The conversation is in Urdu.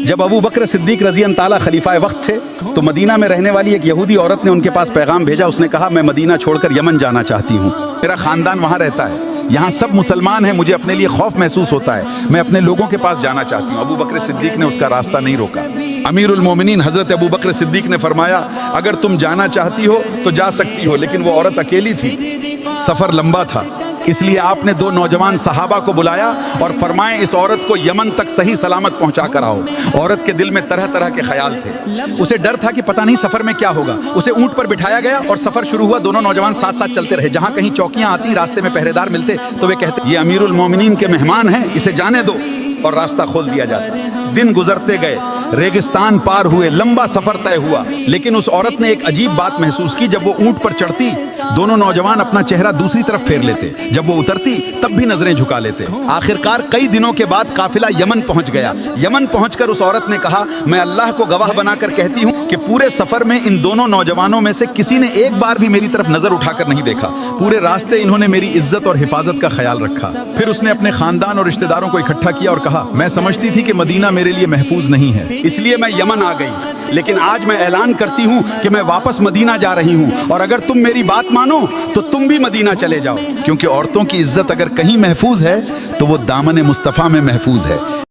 جب ابو بکر صدیق رضی اللہ تعالیٰ خلیفہ وقت تھے تو مدینہ میں رہنے والی ایک یہودی عورت نے ان کے پاس پیغام بھیجا. اس نے کہا میں مدینہ چھوڑ کر یمن جانا چاہتی ہوں, میرا خاندان وہاں رہتا ہے, یہاں سب مسلمان ہیں, مجھے اپنے لیے خوف محسوس ہوتا ہے, میں اپنے لوگوں کے پاس جانا چاہتی ہوں. ابو بکر صدیق نے اس کا راستہ نہیں روکا. امیر المومنین حضرت ابو بکر صدیق نے فرمایا اگر تم جانا چاہتی ہو تو جا سکتی ہو, لیکن وہ عورت اکیلی تھی, سفر لمبا تھا, اس لیے آپ نے 2 نوجوان صحابہ کو بلایا اور فرمائیں اس عورت کو یمن تک صحیح سلامت پہنچا کر آؤ. عورت کے دل میں طرح طرح کے خیال تھے, اسے ڈر تھا کہ پتہ نہیں سفر میں کیا ہوگا. اسے اونٹ پر بٹھایا گیا اور سفر شروع ہوا. دونوں نوجوان ساتھ ساتھ چلتے رہے. جہاں کہیں چوکیاں آتی, راستے میں پہرے دار ملتے تو وہ کہتے یہ امیر المومنین کے مہمان ہیں, اسے جانے دو, اور راستہ کھول دیا جاتا. دن گزرتے گئے, ریگستان پار ہوئے, لمبا سفر طے ہوا, لیکن اس عورت نے ایک عجیب بات محسوس کی. جب وہ اونٹ پر چڑھتی دونوں نوجوان اپنا چہرہ دوسری طرف پھیر لیتے, جب وہ اترتی تب بھی نظریں جھکا لیتے. آخرکار کئی دنوں کے بعد قافلہ یمن پہنچ گیا. یمن پہنچ کر اس عورت نے کہا میں اللہ کو گواہ بنا کر کہتی ہوں کہ پورے سفر میں ان دونوں نوجوانوں میں سے کسی نے ایک بار بھی میری طرف نظر اٹھا کر نہیں دیکھا. پورے راستے انہوں نے میری عزت اور حفاظت کا خیال رکھا. پھر اس نے اپنے خاندان اور رشتہ داروں کو اکٹھا کیا اور کہا میں سمجھتی تھی کہ مدینہ میرے لیے محفوظ نہیں ہے, اس لیے میں یمن آ گئی, لیکن آج میں اعلان کرتی ہوں کہ میں واپس مدینہ جا رہی ہوں, اور اگر تم میری بات مانو تو تم بھی مدینہ چلے جاؤ, کیونکہ عورتوں کی عزت اگر کہیں محفوظ ہے تو وہ دامن مصطفیٰ میں محفوظ ہے.